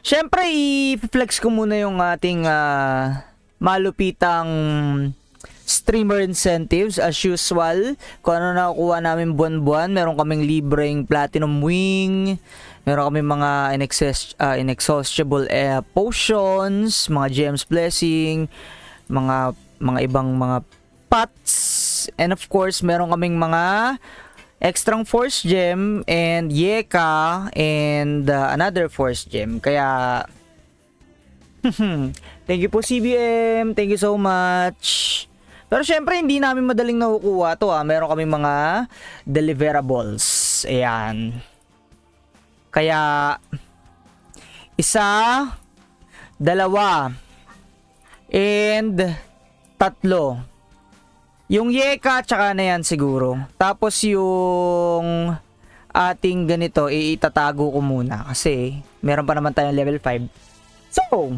Syempre, i-flex ko muna yung ating malupitang streamer incentives as usual. Kung ano nakukuha namin buwan-buwan, meron kaming libreng platinum wing, meron kaming mga inexhaustible potions, mga gems blessing, mga ibang mga pots, and of course, meron kaming mga extrang force gem and Yeka and another force gem. Kaya thank you po CBM, thank you so much. Pero syempre hindi namin madaling nakukuha to meron kami mga deliverables. Ayan. Kaya isa, dalawa, and tatlo. Yung Yeka, tsaka na yan siguro. Tapos yung ating ganito, itatago ko muna. Kasi meron pa naman tayong level 5. So,